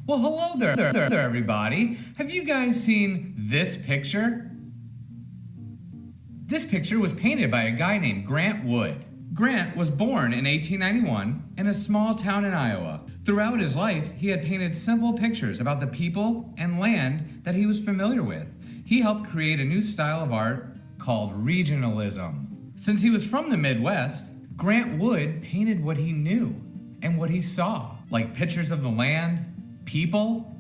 Well, hello there, everybody. Have you guys seen this picture? This picture was painted by a guy named Grant Wood. Grant was born in 1891 in a small town in Iowa. Throughout his life, he had painted simple pictures about the people and land that he was familiar with. He helped create a new style of art called regionalism. Since he was from the Midwest, Grant Wood painted what he knew and what he saw, like pictures of the land, people,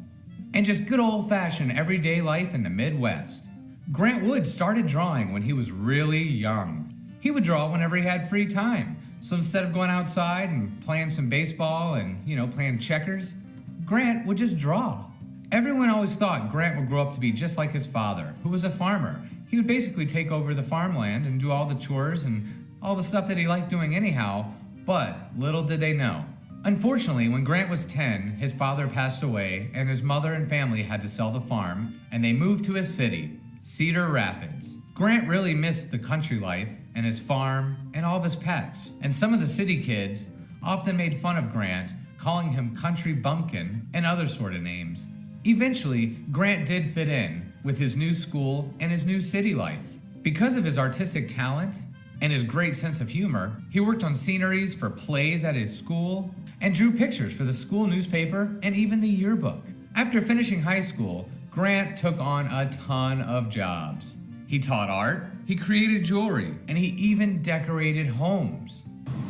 and just good old-fashioned everyday life in the Midwest. Grant Wood started drawing when he was really young. He would draw whenever he had free time. So instead of going outside and playing some baseball and, playing checkers, Grant would just draw. Everyone always thought Grant would grow up to be just like his father, who was a farmer. He would basically take over the farmland and do all the chores and all the stuff that he liked doing anyhow, but little did they know. Unfortunately, when Grant was 10, his father passed away and his mother and family had to sell the farm and they moved to a city, Cedar Rapids. Grant really missed the country life and his farm and all of his pets. And some of the city kids often made fun of Grant, calling him Country Bumpkin and other sort of names. Eventually, Grant did fit in with his new school and his new city life. Because of his artistic talent and his great sense of humor, he worked on sceneries for plays at his school and drew pictures for the school newspaper and even the yearbook. After finishing high school, Grant took on a ton of jobs. He taught art, he created jewelry, and he even decorated homes.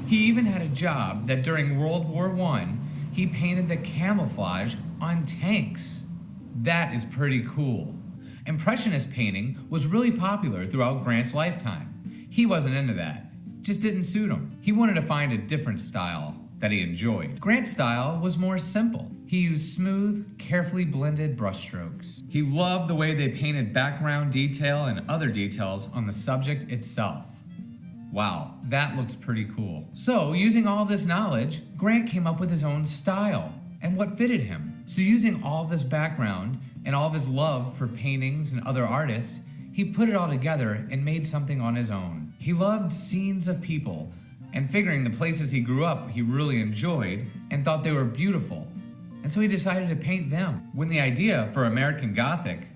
He even had a job that during World War I, he painted the camouflage on tanks. That is pretty cool. Impressionist painting was really popular throughout Grant's lifetime. He wasn't into that, just didn't suit him. He wanted to find a different style that he enjoyed. Grant's style was more simple. He used smooth, carefully blended brushstrokes. He loved the way they painted background detail and other details on the subject itself. Wow, that looks pretty cool. So, using all this knowledge, Grant came up with his own style and what fitted him. So using all this background and all of his love for paintings and other artists, he put it all together and made something on his own. He loved scenes of people, and figuring the places he grew up he really enjoyed and thought they were beautiful. And so he decided to paint them. When the idea for American Gothic,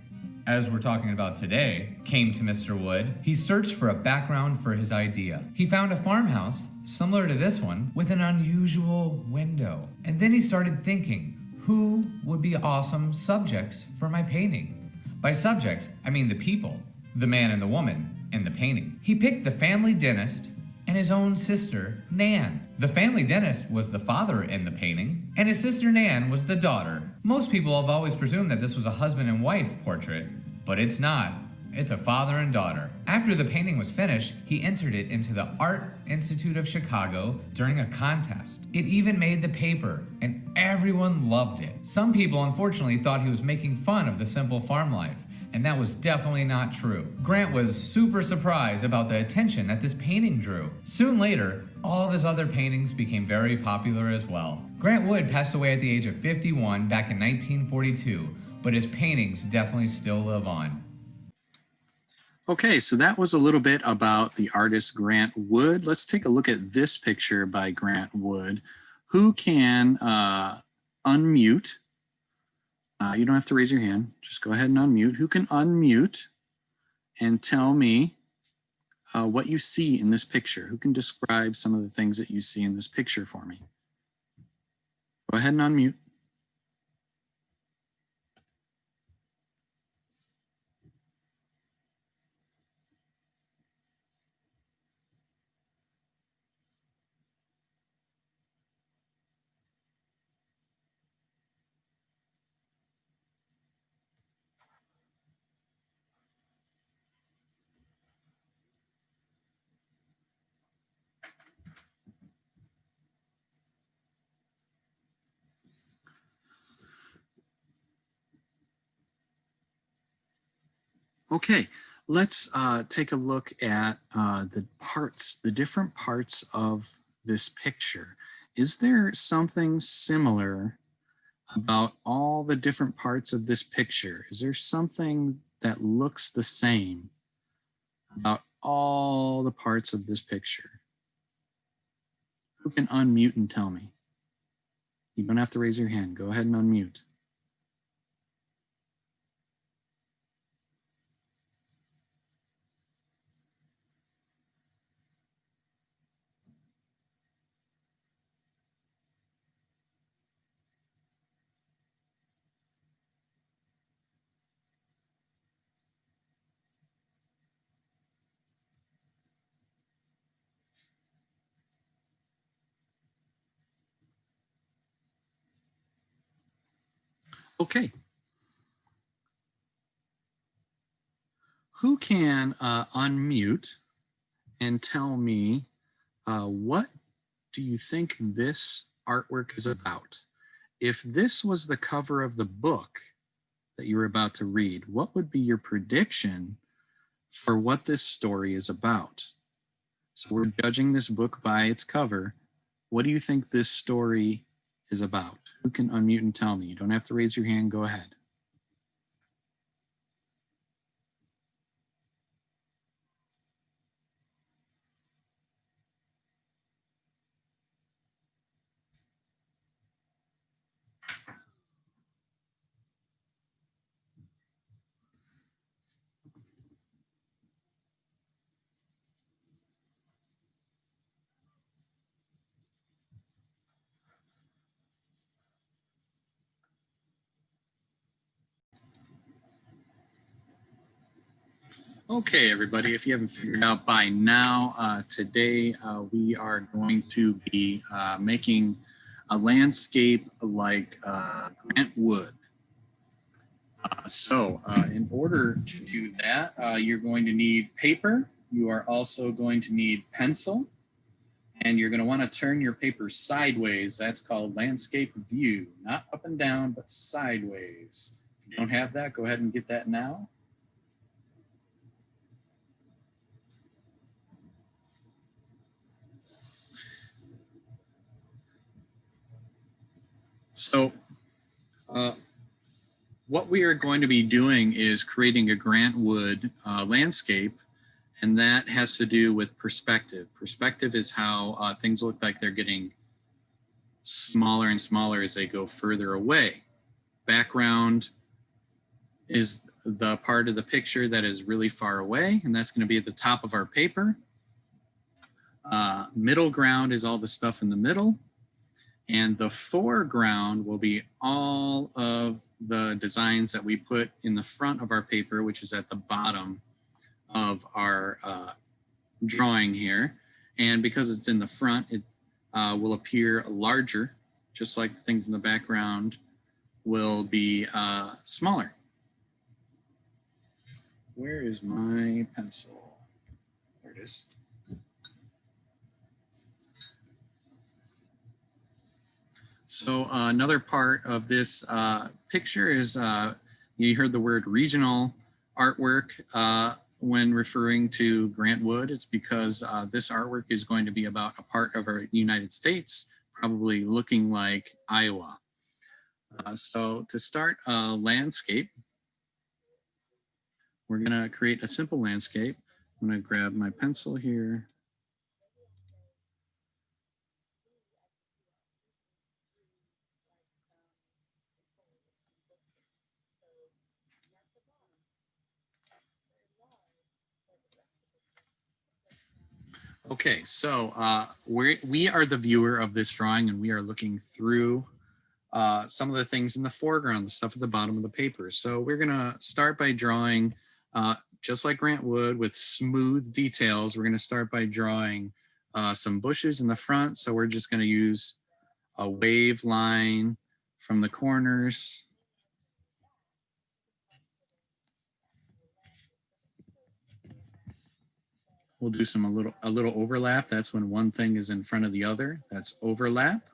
as we're talking about today, came to Mr. Wood, he searched for a background for his idea. He found a farmhouse, similar to this one, with an unusual window. And then he started thinking, who would be awesome subjects for my painting? By subjects, I mean the people, the man and the woman in the painting. He picked the family dentist and his own sister, Nan. The family dentist was the father in the painting, and his sister Nan was the daughter. Most people have always presumed that this was a husband and wife portrait, but it's not. It's a father and daughter. After the painting was finished, he entered it into the Art Institute of Chicago during a contest. It even made the paper, and everyone loved it. Some people unfortunately thought he was making fun of the simple farm life, and that was definitely not true. Grant was super surprised about the attention that this painting drew. Soon later, all of his other paintings became very popular as well. Grant Wood passed away at the age of 51 back in 1942, but his paintings definitely still live on. Okay, so that was a little bit about the artist Grant Wood. Let's take a look at this picture by Grant Wood. Who can unmute? You don't have to raise your hand. Just go ahead and unmute. Who can unmute and tell me what you see in this picture? Who can describe some of the things that you see in this picture for me? Go ahead and unmute. Okay, let's take a look at the different parts of this picture. Is there something similar about all the different parts of this picture? Is there something that looks the same about all the parts of this picture? Who can unmute and tell me? You don't have to raise your hand. Go ahead and unmute. Okay. Who can unmute and tell me what do you think this artwork is about? If this was the cover of the book that you were about to read, what would be your prediction for what this story is about? So we're judging this book by its cover. What do you think this story is about? Who can unmute and tell me? You don't have to raise your hand. Go ahead. Okay, everybody, if you haven't figured out by now, today we are going to be making a landscape like Grant Wood. In order to do that, you're going to need paper. You are also going to need pencil, and you're going to want to turn your paper sideways. That's called landscape view, not up and down, but sideways. If you don't have that, go ahead and get that now. So what we are going to be doing is creating a Grant Wood landscape, and that has to do with perspective. Perspective is how things look like they're getting smaller and smaller as they go further away. Background is the part of the picture that is really far away, and that's going to be at the top of our paper. Middle ground is all the stuff in the middle, and the foreground will be all of the designs that we put in the front of our paper, which is at the bottom of our drawing here. And because it's in the front, it will appear larger, just like the things in the background will be smaller. Where is my pencil? There it is. So another part of this picture is you heard the word regional artwork when referring to Grant Wood. It's because this artwork is going to be about a part of our United States, probably looking like Iowa. So to start a landscape, we're going to create a simple landscape. I'm going to grab my pencil here. Okay, so we are the viewer of this drawing, and we are looking through some of the things in the foreground, the stuff at the bottom of the paper. So we're gonna start by drawing, just like Grant Wood, with smooth details. We're gonna start by drawing some bushes in the front. So we're just gonna use a wave line from the corners. We'll do a little overlap. That's when one thing is in front of the other. That's overlap.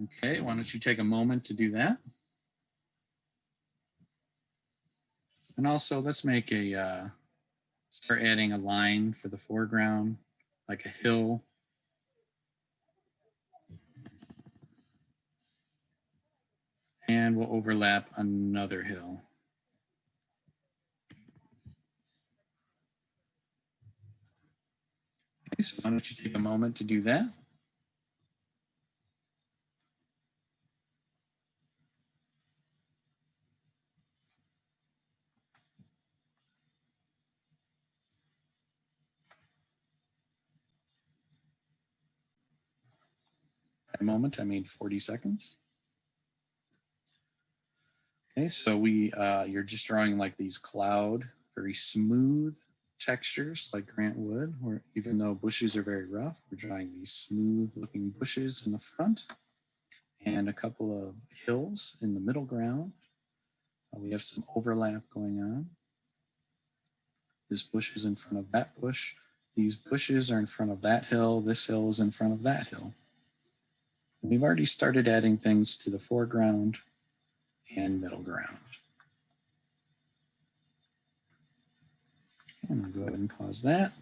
Okay, why don't you take a moment to do that? And also let's make start adding a line for the foreground, like a hill. And we'll overlap another hill. Okay, so why don't you take a moment to do that? At a moment, I made 40 seconds. Okay, so you're just drawing like these cloud, very smooth textures like Grant Wood, where even though bushes are very rough, we're drawing these smooth looking bushes in the front and a couple of hills in the middle ground. We have some overlap going on. This bush is in front of that bush. These bushes are in front of that hill. This hill is in front of that hill. And we've already started adding things to the foreground and middle ground. And I'll go ahead and pause that.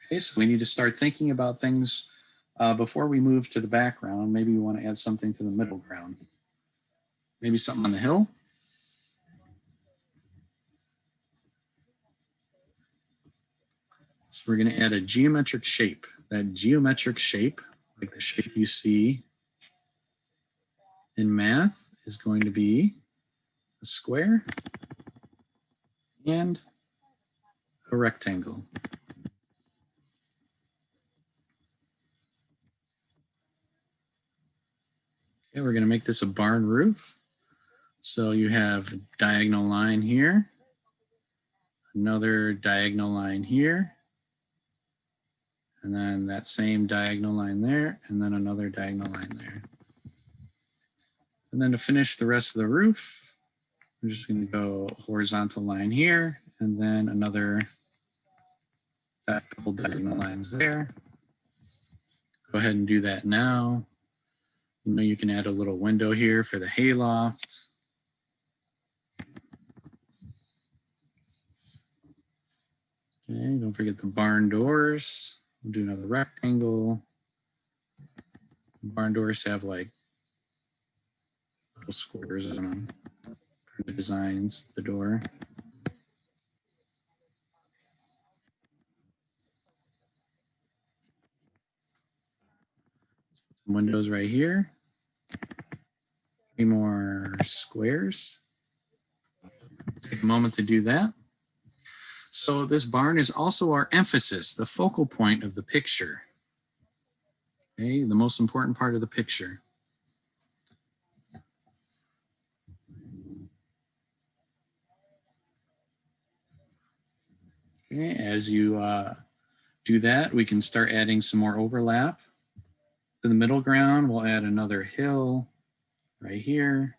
Okay, so we need to start thinking about things before we move to the background. Maybe we want to add something to the middle ground. Maybe something on the hill. So we're going to add a geometric shape. That geometric shape, like the shape you see in math, is going to be a square and a rectangle. Okay, we're going to make this a barn roof. So you have a diagonal line here, another diagonal line here, and then that same diagonal line there, and then another diagonal line there. And then to finish the rest of the roof, we're just going to go horizontal line here, and then another couple diagonal lines there. Go ahead and do that now. You know, you can add a little window here for the hayloft. Okay, don't forget the barn doors. We'll do another rectangle. Barn doors have like little squares on them for the designs of the door. Some windows right here. 3 more squares. Take a moment to do that. So this barn is also our emphasis, the focal point of the picture. Okay, the most important part of the picture. Okay, as you do that, we can start adding some more overlap. To the middle ground, we'll add another hill right here.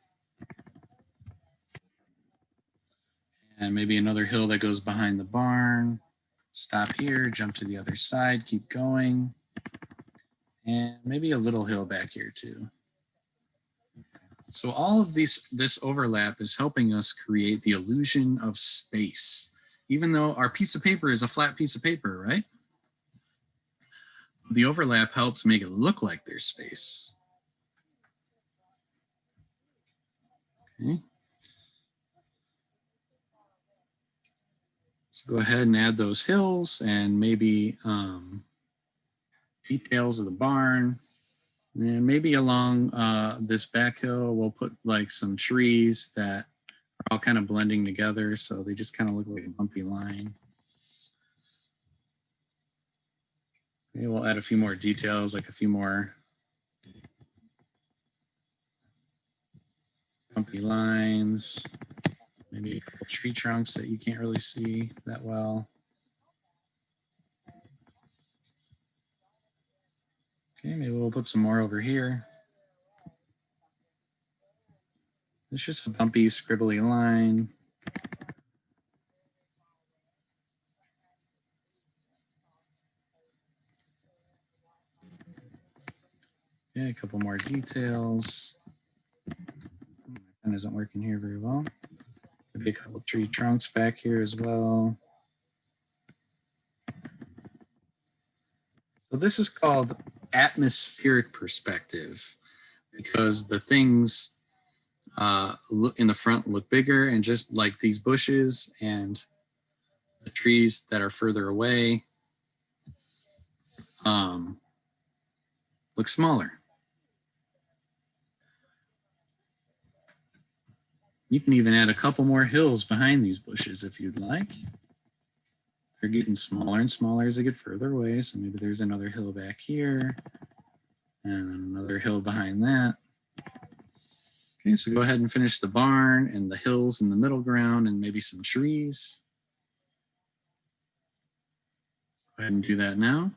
And maybe another hill that goes behind the barn. Stop here, jump to the other side, keep going. And maybe a little hill back here too. So all of this overlap is helping us create the illusion of space, even though our piece of paper is a flat piece of paper, right? The overlap helps make it look like there's space. Okay. So go ahead and add those hills and maybe details of the barn. And maybe along this back hill, we'll put like some trees that are all kind of blending together. So they just kind of look like a bumpy line. Maybe we'll add a few more details, like a few more bumpy lines. Maybe a couple tree trunks that you can't really see that well. Okay, maybe we'll put some more over here. It's just a bumpy, scribbly line. Okay, a couple more details. My pen isn't working here very well. Maybe a couple tree trunks back here as well. So this is called atmospheric perspective because the things in the front look bigger, and just like these bushes and the trees that are further away look smaller. You can even add a couple more hills behind these bushes if you'd like. They're getting smaller and smaller as they get further away. So maybe there's another hill back here and another hill behind that. Okay, so go ahead and finish the barn and the hills in the middle ground and maybe some trees. Go ahead and do that now.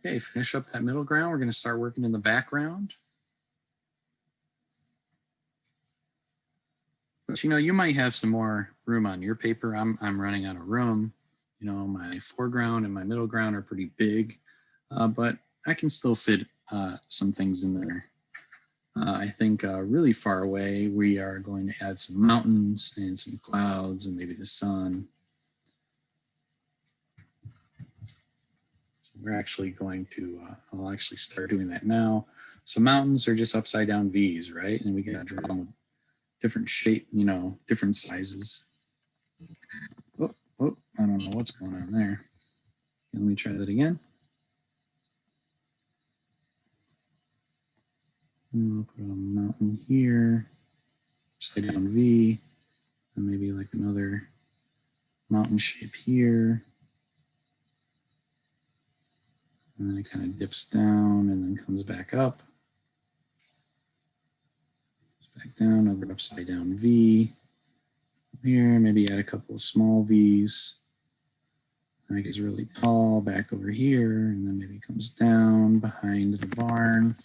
Okay, finish up that middle ground. We're going to start working in the background. But you might have some more room on your paper. I'm running out of room. My foreground and my middle ground are pretty big, but I can still fit some things in there. I think really far away, we are going to add some mountains and some clouds and maybe the sun. So we're actually going to, I'll actually start doing that now. So mountains are just upside down V's, right? And we can draw them with different shape, different sizes. Oh, I don't know what's going on there. Let me try that again. I'll put a mountain here, upside down V, and maybe like another mountain shape here. And then it kind of dips down and then comes back up. Back down, another upside down V. Here, maybe add a couple of small V's. And it gets really tall back over here, and then maybe comes down behind the barn,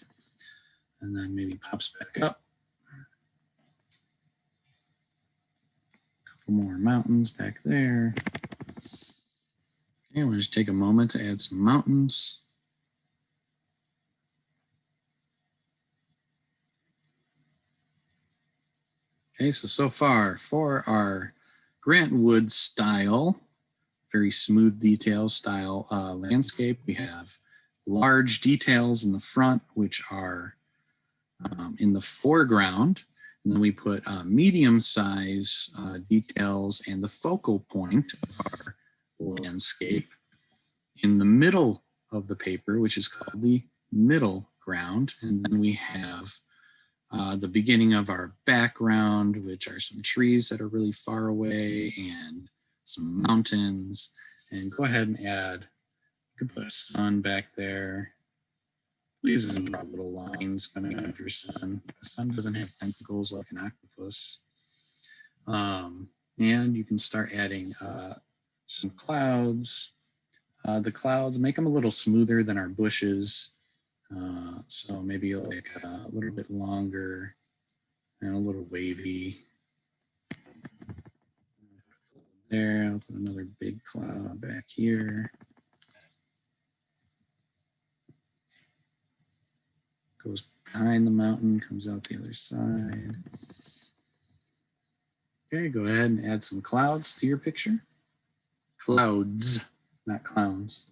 and then maybe pops back up. A couple more mountains back there. Okay, we'll just take a moment to add some mountains. Okay, so far for our Grant Wood style, very smooth detail style landscape, we have large details in the front, which are in the foreground. And then we put medium size details and the focal point of our landscape in the middle of the paper, which is called the middle ground. And then we have the beginning of our background, which are some trees that are really far away and some mountains. And go ahead and add, you can put a sun back there. These are some little lines coming out of your sun. The sun doesn't have tentacles like an octopus. And you can start adding some clouds. The clouds, make them a little smoother than our bushes. So maybe like a little bit longer and a little wavy. There, I'll put another big cloud back here. Goes behind the mountain, comes out the other side. Okay, go ahead and add some clouds to your picture. Clouds, not clowns.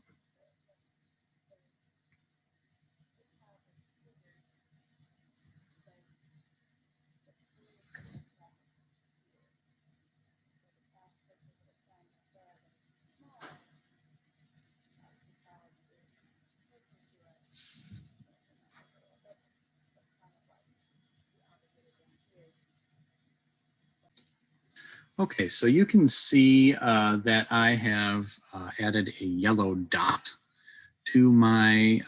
Okay, so you can see that I have added a yellow dot to my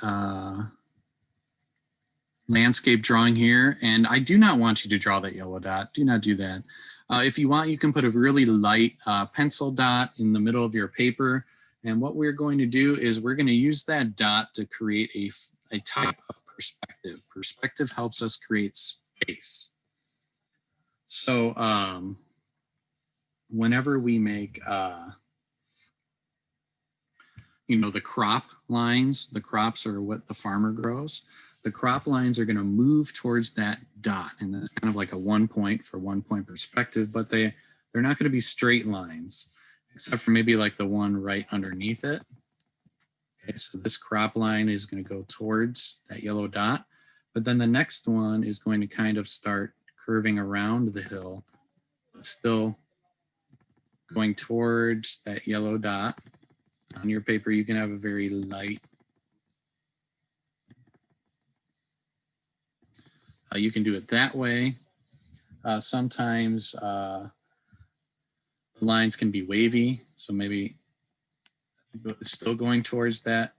landscape drawing here, and I do not want you to draw that yellow dot. Do not do that. If you want, you can put a really light pencil dot in the middle of your paper, and what we're going to do is we're going to use that dot to create a type of perspective. Perspective helps us create space. So whenever we make, the crop lines, the crops are what the farmer grows. the crop lines are going to move towards that dot. And that's kind of like a 1 point for 1 point perspective, but they're not going to be straight lines, except for maybe like the one right underneath it. Okay, so this crop line is going to go towards that yellow dot, but then the next one is going to kind of start curving around the hill, but still going towards that yellow dot. On your paper, you can have a very light. You can do it that way. Sometimes the lines can be wavy, so maybe it's still going towards that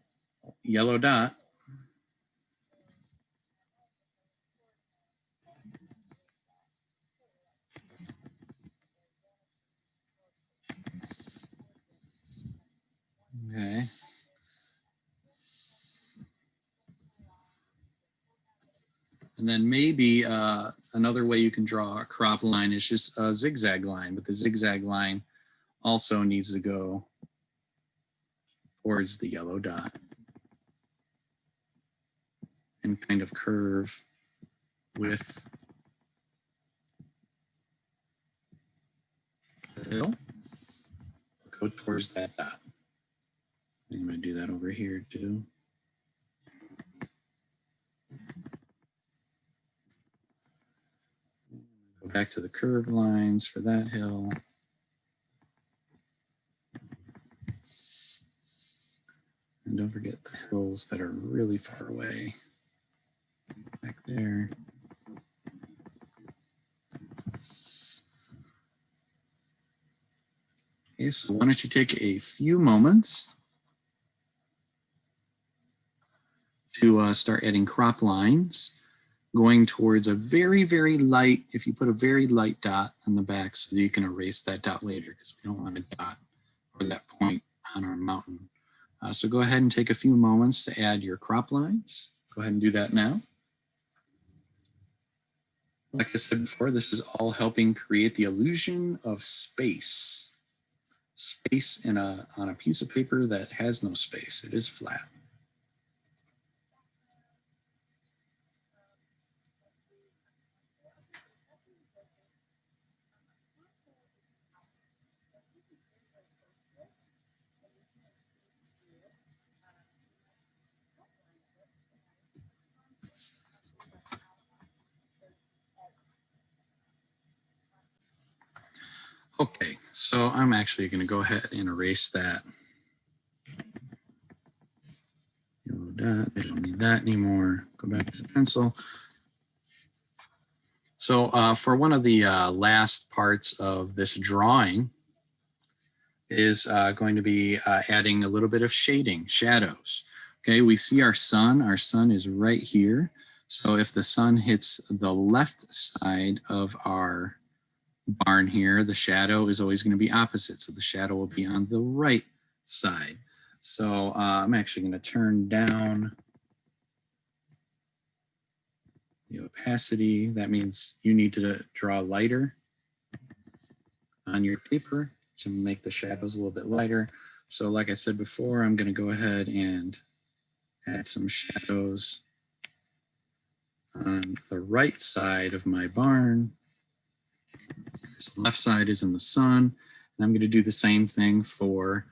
yellow dot. Okay. And then maybe another way you can draw a crop line is just a zigzag line, but the zigzag line also needs to go towards the yellow dot and kind of curve with the hill, go towards that dot. I'm going to do that over here too. Go back to the curved lines for that hill. And don't forget the hills that are really far away. Back there. Okay, so why don't you take a few moments to start adding crop lines, going towards a very, very light, if you put a very light dot on the back so that you can erase that dot later because we don't want a dot or that point on our mountain. So go ahead and take a few moments to add your crop lines. Go ahead and do that now. Like I said before, this is all helping create the illusion of space. Space on a piece of paper that has no space. It is flat. Okay, so I'm actually going to go ahead and erase that yellow dot. I don't need that anymore. Go back to the pencil. So for one of the last parts of this drawing is going to be adding a little bit of shading, shadows. Okay, we see our sun. Our sun is right here. So if the sun hits the left side of our barn here, the shadow is always going to be opposite. So the shadow will be on the right side. So I'm actually going to turn down the opacity. That means you need to draw lighter on your paper to make the shadows a little bit lighter. So like I said before, I'm going to go ahead and add some shadows on the right side of my barn. So the left side is in the sun, and I'm going to do the same thing for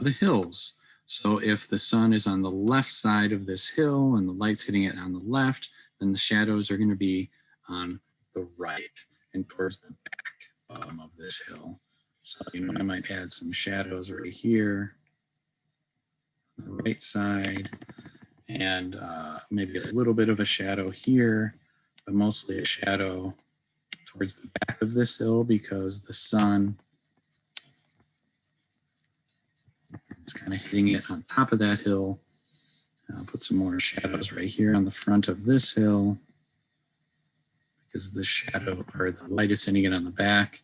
the hills. So if the sun is on the left side of this hill and the light's hitting it on the left, then the shadows are going to be on the right and towards the back bottom of this hill. So, I might add some shadows right here, on the right side, and maybe a little bit of a shadow here, but mostly a shadow towards the back of this hill because the sun is kind of hitting it on top of that hill. I'll put some more shadows right here on the front of this hill because the shadow or the light is hitting it on the back.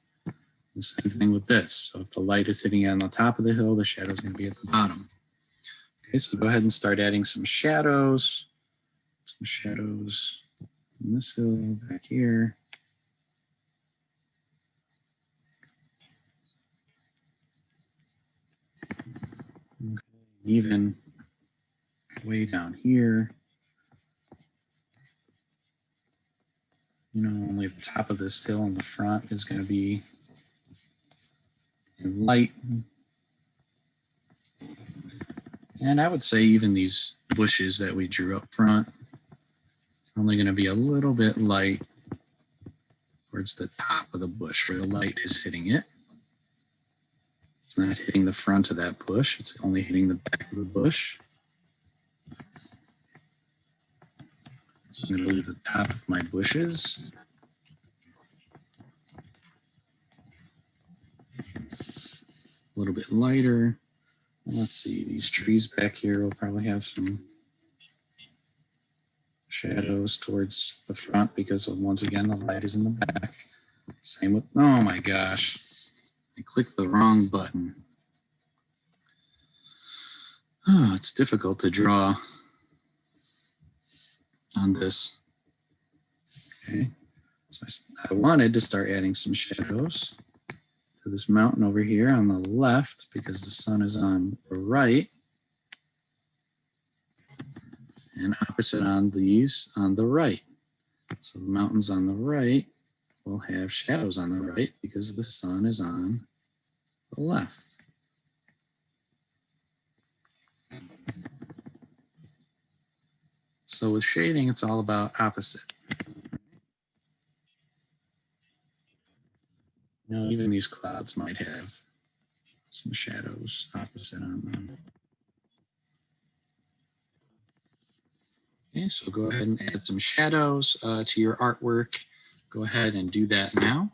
The same thing with this. So if the light is hitting it on the top of the hill, the shadow is going to be at the bottom. Okay, so go ahead and start adding some shadows. Some shadows on this hill back here. Okay, even way down here. You know, only the top of this hill in the front is going to be in light. And I would say even these bushes that we drew up front, only going to be a little bit light towards the top of the bush where the light is hitting it. It's not hitting the front of that bush. It's only hitting the back of the bush. So I'm going to leave the top of my bushes. A little bit lighter. Let's see, these trees back here will probably have some shadows towards the front because of, once again, the light is in the back. Same with, oh my gosh, I clicked the wrong button. Oh, it's difficult to draw on this. Okay, so I wanted to start adding some shadows to this mountain over here on the left because the sun is on the right, and opposite on these on the right. So the mountains on the right will have shadows on the right because the sun is on the left. So with shading, it's all about opposite. You know, even these clouds might have some shadows opposite on them. Okay, so go ahead and add some shadows to your artwork. Go ahead and do that now.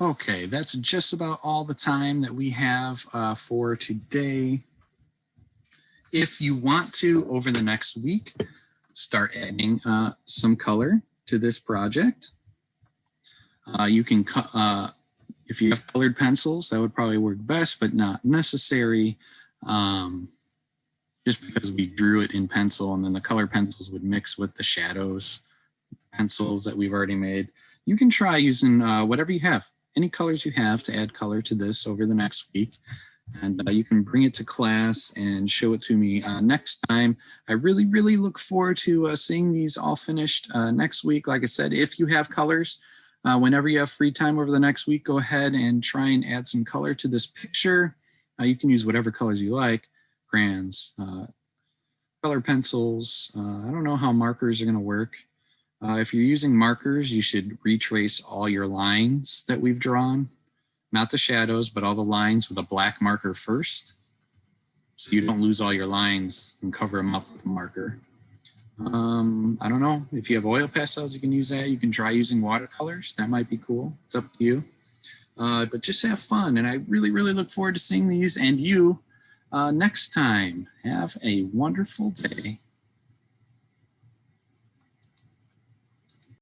Okay, that's just about all the time that we have for today. If you want to, over the next week, start adding some color to this project. You can, if you have colored pencils, that would probably work best, but not necessary. Just because we drew it in pencil and then the color pencils would mix with the shadows pencils that we've already made. You can try using whatever you have, any colors you have to add color to this over the next week. And you can bring it to class and show it to me next time. I really, really look forward to seeing these all finished next week. Like I said, if you have colors, whenever you have free time over the next week, go ahead and try and add some color to this picture. You can use whatever colors you like, crayons, color pencils. I don't know how markers are going to work. If you're using markers, you should retrace all your lines that we've drawn. Not the shadows, but all the lines with a black marker first. So you don't lose all your lines and cover them up with a marker. I don't know. If you have oil pastels, you can use that. You can try using watercolors. That might be cool. It's up to you. But just have fun. And I really, really look forward to seeing these and you next time. Have a wonderful day.